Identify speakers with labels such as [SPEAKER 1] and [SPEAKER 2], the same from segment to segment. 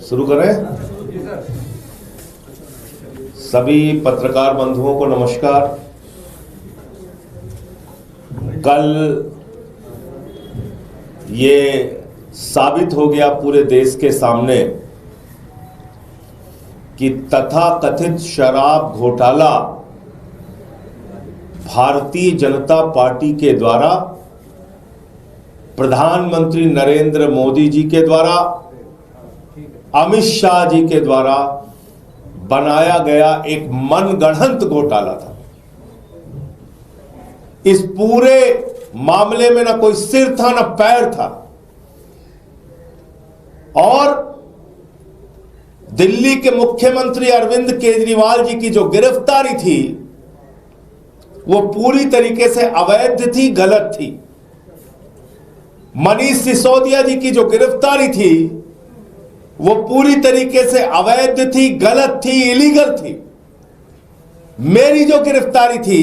[SPEAKER 1] शुरू करें। सभी पत्रकार बंधुओं को नमस्कार। कल ये साबित हो गया पूरे देश के सामने कि तथाकथित शराब घोटाला भारतीय जनता पार्टी के द्वारा, प्रधानमंत्री नरेंद्र मोदी जी के द्वारा, अमित शाह जी के द्वारा बनाया गया एक मनगढ़ंत घोटाला था। इस पूरे मामले में ना कोई सिर था ना पैर था, और दिल्ली के मुख्यमंत्री अरविंद केजरीवाल जी की जो गिरफ्तारी थी वो पूरी तरीके से अवैध थी, गलत थी। मनीष सिसोदिया जी की जो गिरफ्तारी थी वो पूरी तरीके से अवैध थी, गलत थी, इलीगल थी। मेरी जो गिरफ्तारी थी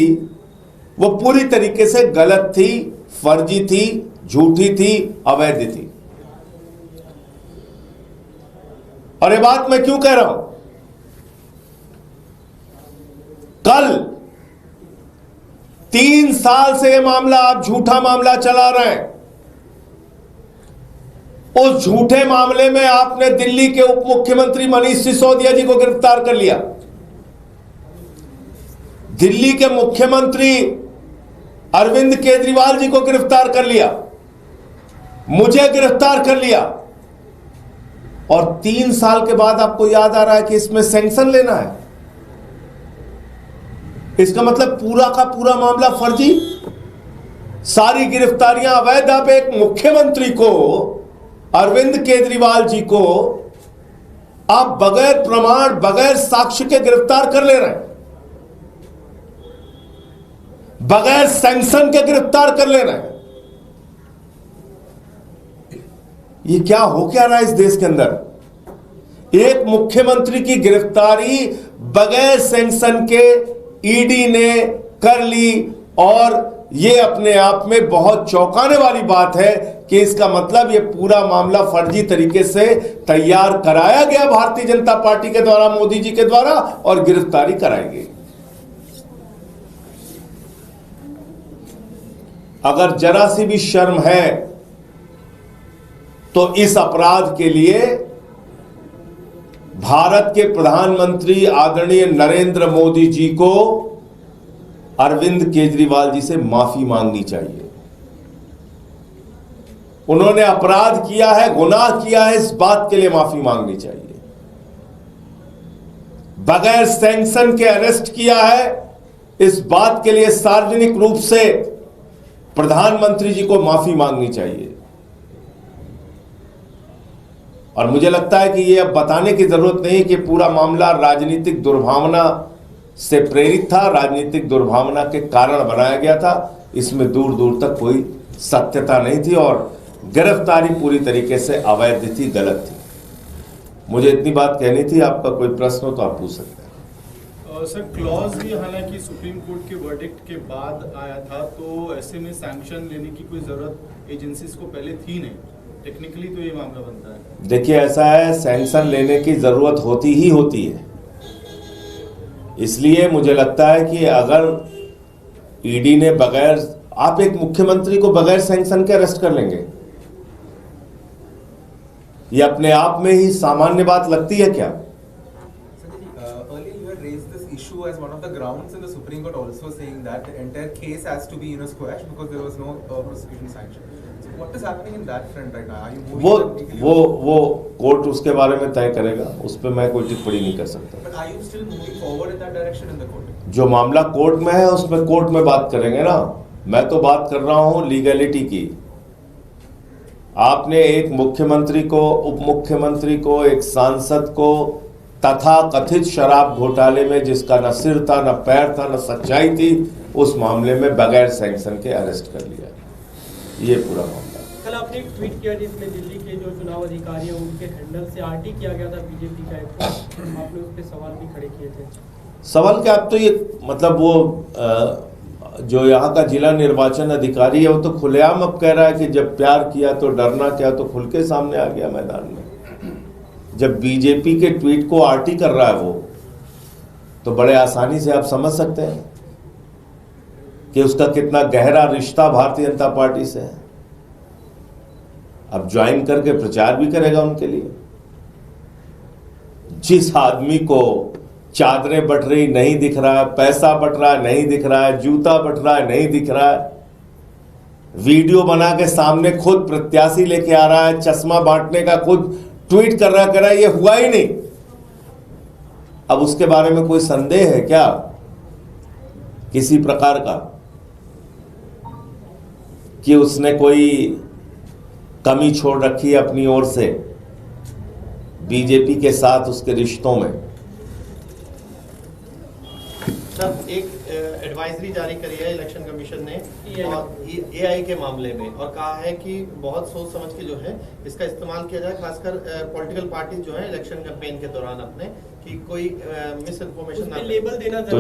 [SPEAKER 1] वो पूरी तरीके से गलत थी, फर्जी थी, झूठी थी, अवैध थी। और ये बात मैं क्यों कह रहा हूं? कल 3 साल से ये मामला, आप झूठा मामला चला रहे हैं। उस झूठे मामले में आपने दिल्ली के उप मुख्यमंत्री मनीष सिसोदिया जी को गिरफ्तार कर लिया, दिल्ली के मुख्यमंत्री अरविंद केजरीवाल जी को गिरफ्तार कर लिया, मुझे गिरफ्तार कर लिया, और 3 साल के बाद आपको याद आ रहा है कि इसमें सैंक्शन लेना है। इसका मतलब पूरा का पूरा मामला फर्जी, सारी गिरफ्तारियां अवैध। आप एक मुख्यमंत्री को, अरविंद केजरीवाल जी को, आप बगैर प्रमाण, बगैर साक्ष्य के गिरफ्तार कर ले रहे हैं, बगैर सैंक्शन के गिरफ्तार कर ले रहे हैं। ये क्या हो क्या रहा है इस देश के अंदर? एक मुख्यमंत्री की गिरफ्तारी बगैर सैंक्शन के ईडी ने कर ली, और ये अपने आप में बहुत चौंकाने वाली बात है कि इसका मतलब ये पूरा मामला फर्जी तरीके से तैयार कराया गया भारतीय जनता पार्टी के द्वारा, मोदी जी के द्वारा, और गिरफ्तारी कराई गई। अगर जरा सी भी शर्म है तो इस अपराध के लिए भारत के प्रधानमंत्री आदरणीय नरेंद्र मोदी जी को अरविंद केजरीवाल जी से माफी मांगनी चाहिए। उन्होंने अपराध किया है, गुनाह किया है, इस बात के लिए माफी मांगनी चाहिए। बगैर सैंक्शन के अरेस्ट किया है, इस बात के लिए सार्वजनिक रूप से प्रधानमंत्री जी को माफी मांगनी चाहिए। और मुझे लगता है कि ये अब बताने की जरूरत नहीं कि पूरा मामला राजनीतिक दुर्भावना से प्रेरित था, राजनीतिक दुर्भावना के कारण बनाया गया था। इसमें दूर दूर तक कोई सत्यता नहीं थी, और गिरफ्तारी पूरी तरीके से अवैध थी, गलत थी। मुझे इतनी बात कहनी थी। आपका कोई प्रश्न हो तो आप पूछ सकते हैं।
[SPEAKER 2] सर, क्लॉज भी हालांकि सुप्रीम कोर्ट के वर्डिक्ट के बाद आया था, तो ऐसे में सैंक्शन लेने की कोई जरूरत एजेंसीज को पहले थी नहीं। टेक्निकली तो ये मामला बनता है। देखिए,
[SPEAKER 1] ऐसा है, सैंक्शन लेने की जरूरत होती ही होती है। इसलिए मुझे लगता है कि अगर ईडी ने बगैर, आप एक मुख्यमंत्री को बगैर सैंक्शन के अरेस्ट कर लेंगे, ये अपने आप में ही सामान्य बात लगती है क्या?
[SPEAKER 3] As one of the grounds in the Supreme Court also saying that the entire case has to be squashed because there was no prosecution sanction. So what is happening in that front right now? Are you moving?
[SPEAKER 1] वो court उसके बारे में तय करेगा, उस पर मैं कोई टिप्पणी नहीं कर सकता।
[SPEAKER 3] But are you still moving forward in that direction in the court?
[SPEAKER 1] जो मामला कोर्ट में है उसमें कोर्ट में बात करेंगे ना। मैं तो बात कर रहा हूं लीगलिटी की। आपने एक मुख्यमंत्री को, उप मुख्यमंत्री को, एक सांसद को तथा कथित शराब घोटाले में जिसका न सिर था, न पैर था, न सच्चाई थी, उस मामले में बगैर सैंक्शन के अरेस्ट कर लिया। ये पूरा मामला।
[SPEAKER 4] कल आपने एक ट्वीट किया जिसमें दिल्ली के जो चुनाव अधिकारी हैं उनके हैंडल से आरटी किया गया था बीजेपी का एक, आपने उस पर सवाल भी खड़े किए थे।
[SPEAKER 1] सवाल क्या, आप तो ये मतलब वो जो यहाँ का जिला निर्वाचन अधिकारी है वो तो खुलेआम अब कह रहा है कि जब प्यार किया तो डरना क्या, तो खुल के सामने आ गया मैदान में। जब बीजेपी के ट्वीट को आरटी कर रहा है वो, तो बड़े आसानी से आप समझ सकते हैं कि उसका कितना गहरा रिश्ता भारतीय जनता पार्टी से है। अब ज्वाइन करके प्रचार भी करेगा उनके लिए। जिस आदमी को चादरें बट रही नहीं दिख रहा है, पैसा बट रहा है नहीं दिख रहा है, जूता बट रहा है नहीं दिख रहा है, वीडियो बना के सामने खुद प्रत्याशी लेके आ रहा है, चश्मा बांटने का खुद ट्वीट कर रहा है, ये हुआ ही नहीं। अब उसके बारे में कोई संदेह है क्या किसी प्रकार का कि उसने कोई कमी छोड़ रखी है अपनी ओर से बीजेपी के साथ उसके रिश्तों में?
[SPEAKER 5] सर, एक एडवाइजरी जारी करी है इलेक्शन कमीशन ने और एआई के मामले में, और कहा है कि बहुत सोच समझ के जो है इसका इस्तेमाल किया जाए, खासकर पॉलिटिकल पार्टी जो है इलेक्शन कैंपेन के दौरान अपने, कि कोई मिस इन्फॉर्मेशन ना
[SPEAKER 4] लेबल देना।
[SPEAKER 1] तो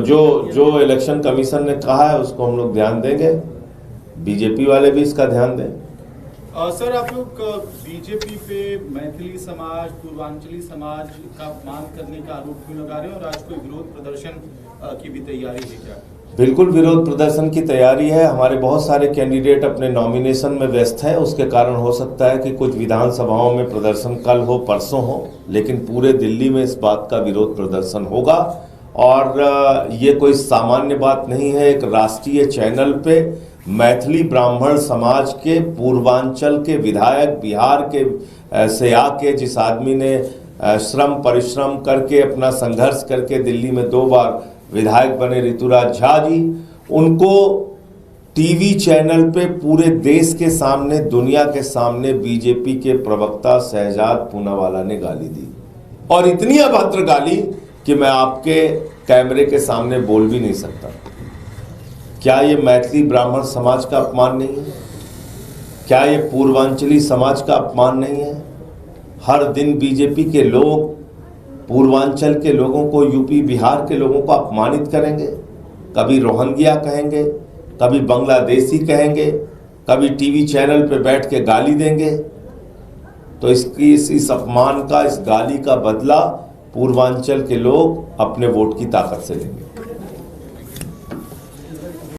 [SPEAKER 1] जो इलेक्शन कमीशन ने कहा है उसको हम लोग ध्यान देंगे, बीजेपी वाले भी इसका ध्यान दें।
[SPEAKER 2] सर, आप लोग बीजेपी पे मैथिली समाज, पूर्वांचली समाज का अपमान करने का आरोप क्यों लगा रहे हैं, और आज कोई विरोध प्रदर्शन की भी तैयारी है क्या?
[SPEAKER 1] बिल्कुल विरोध प्रदर्शन की तैयारी है। हमारे बहुत सारे कैंडिडेट अपने नॉमिनेशन में व्यस्त हैं, उसके कारण हो सकता है कि कुछ विधानसभाओं में प्रदर्शन कल हो परसों हो, लेकिन पूरे दिल्ली में इस बात का विरोध प्रदर्शन होगा। और ये कोई सामान्य बात नहीं है। एक राष्ट्रीय चैनल पे मैथिली ब्राह्मण समाज के पूर्वांचल के विधायक बिहार के से आके, जिस आदमी ने श्रम परिश्रम करके अपना संघर्ष करके दिल्ली में 2 बार विधायक बने, ऋतुराज झा जी, उनको टीवी चैनल पे पूरे देश के सामने, दुनिया के सामने बीजेपी के प्रवक्ता शहजाद पूनावाला ने गाली दी, और इतनी अभद्र गाली कि मैं आपके कैमरे के सामने बोल भी नहीं सकता। क्या ये मैथिली ब्राह्मण समाज का अपमान नहीं है? क्या ये पूर्वांचली समाज का अपमान नहीं है? हर दिन बीजेपी के लोग पूर्वांचल के लोगों को, यूपी बिहार के लोगों को अपमानित करेंगे, कभी रोहिंग्या कहेंगे, कभी बांग्लादेशी कहेंगे, कभी टीवी चैनल पे बैठ के गाली देंगे। तो इस अपमान का, इस गाली का बदला पूर्वांचल के लोग अपने वोट की ताकत से लेंगे।